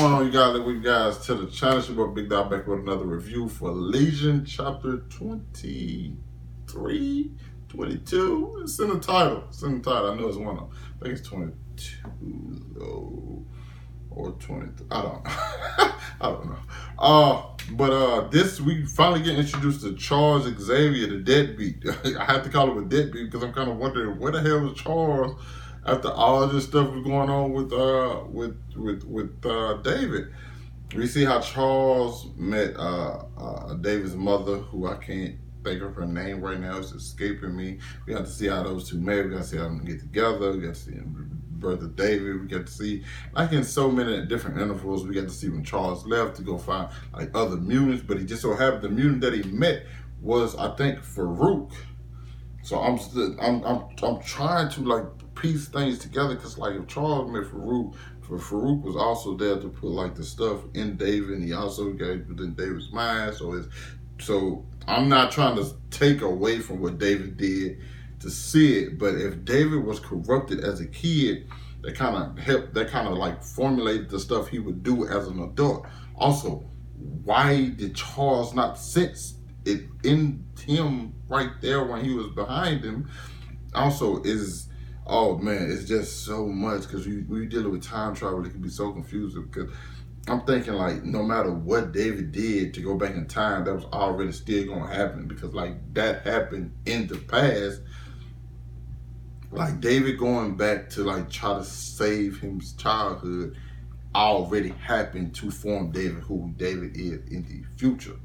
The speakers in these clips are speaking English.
going on, you guys? We guys to the channel. It's your boy Big Dog back with another review for Legion chapter 23, 22. It's in the title. I know it's one of them. I think it's 22 though, or 23. I don't know. I don't know. But this we finally get introduced to Charles Xavier, the deadbeat. I have to call him a deadbeat because I'm kind of wondering where the hell was Charles after all this stuff was going on with David. We see how Charles met David's mother, who I can't think of her name right now. It's escaping me. We got to see how those two met. We got to see how them get together. We got to see brother David. We got to see, like in so many different intervals, we got to see when Charles left to go find like other mutants. But he just so happened the mutant that he met was, I think, Farouk. So I'm trying to like piece things together, because like if Charles met Farouk, Farouk was also there to put like the stuff in David, and he also got it within David's mind. So I'm not trying to take away from what David did to see it, but if David was corrupted as a kid, that kind of helped, that kind of like formulated the stuff he would do as an adult. Also, why did Charles not sense it in him right there when he was behind him? Also, oh man, it's just so much, because we dealing with time travel, it can be so confusing, because I'm thinking like no matter what David did to go back in time, that was already still gonna happen, because like that happened in the past. Like David going back to like try to save his childhood already happened to form David who David is in the future.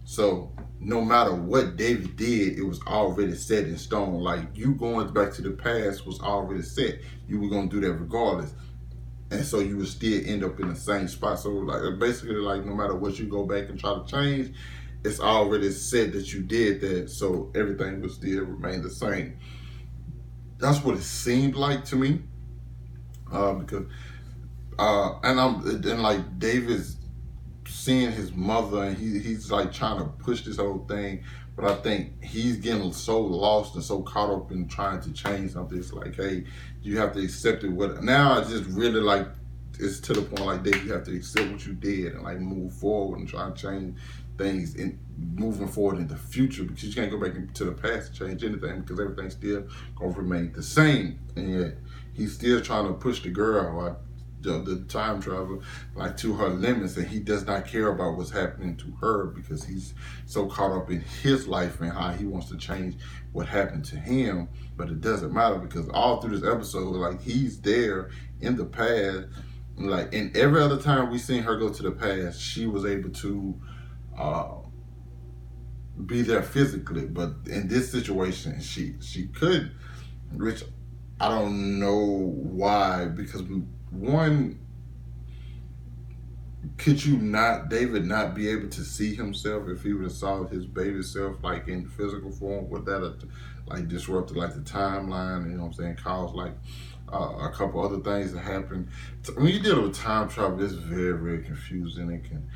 So no matter what David did, it was already set in stone. Like you going back to the past was already set. You were gonna do that regardless. And so you would still end up in the same spot. So like basically like no matter what you go back and try to change, it's already said that you did that. So everything would still remain the same. That's what it seemed like to me. Because and like David's seeing his mother, and he's like trying to push this whole thing, but I think he's getting so lost and so caught up in trying to change something. It's like, hey, you have to accept it. Now I just really like, it's to the point like, Dave, you have to accept what you did and like move forward and try to change things in moving forward in the future, because you can't go back into the past and change anything, because everything's still gonna remain the same. And yet he's still trying to push the girl, like the time traveler, like to her limits, and he does not care about what's happening to her, because he's so caught up in his life and how he wants to change what happened to him. But it doesn't matter, because all through this episode, like he's there in the past. Like in every other time we seen her go to the past, she was able to be there physically, but in this situation she couldn't, which I don't know why. Because one, could you not, David not be able to see himself if he would have saw his baby self like in physical form? Would that like disrupted like the timeline, you know what I'm saying, cause like a couple other things that happen? When you deal with time travel, it's very, very confusing. It can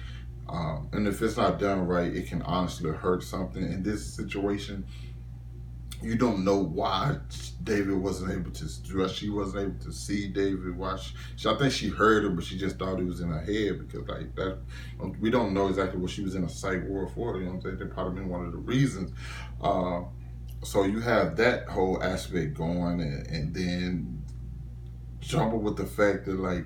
and if it's not done right, it can honestly hurt something. In this situation, you don't know why David wasn't able to, she wasn't able to see David. Why I think she heard him, but she just thought it was in her head, because like that, we don't know exactly what she was in a psych ward for, you know what I'm saying? That probably been one of the reasons. So you have that whole aspect going, and then jumble with the fact that like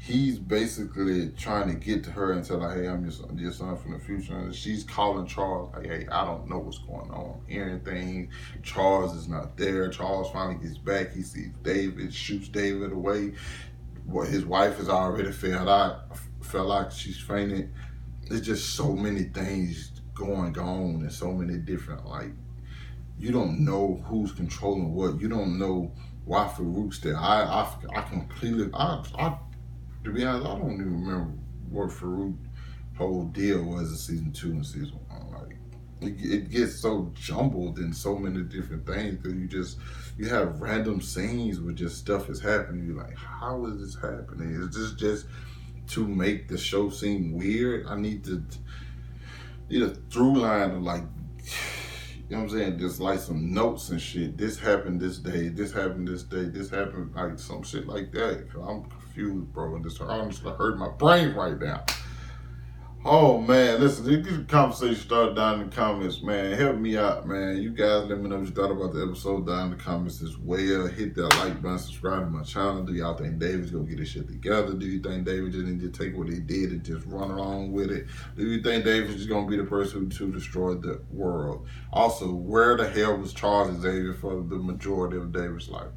he's basically trying to get to her and tell her, hey, I'm your son from the future. And she's calling Charles like, hey, I don't know what's going on. Hearing things, Charles is not there. Charles finally gets back. He sees David, shoots David away. Well, his wife has already fell out. She's fainted. There's just so many things going on, and so many different, like, you don't know who's controlling what. You don't know why Farouk's there. I completely, to be honest, I don't even remember what Farouk's whole deal was in season 2 and season 1. Like, it gets so jumbled in so many different things, because you have random scenes where just stuff is happening. You're like, how is this happening? Is this just to make the show seem weird? I need a through line of like, you know what I'm saying, just like some notes and shit. This happened this day, this happened this day, this happened, like some shit like that. I'm confused, bro. And this honestly hurt my brain right now. Oh man, listen, get the conversation started down in the comments, man. Help me out, man. You guys let me know what you thought about the episode down in the comments as well. Hit that like button, subscribe to my channel. Do y'all think David's gonna get his shit together? Do you think David just need to take what he did and just run along with it? Do you think David's just gonna be the person to destroy the world? Also, where the hell was Charles Xavier for the majority of David's life?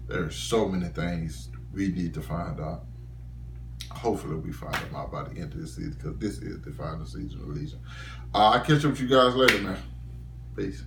There's so many things we need to find out. Hopefully we find them out by the end of the season, because this is the final season of Legion. I'll catch up with you guys later, man. Peace.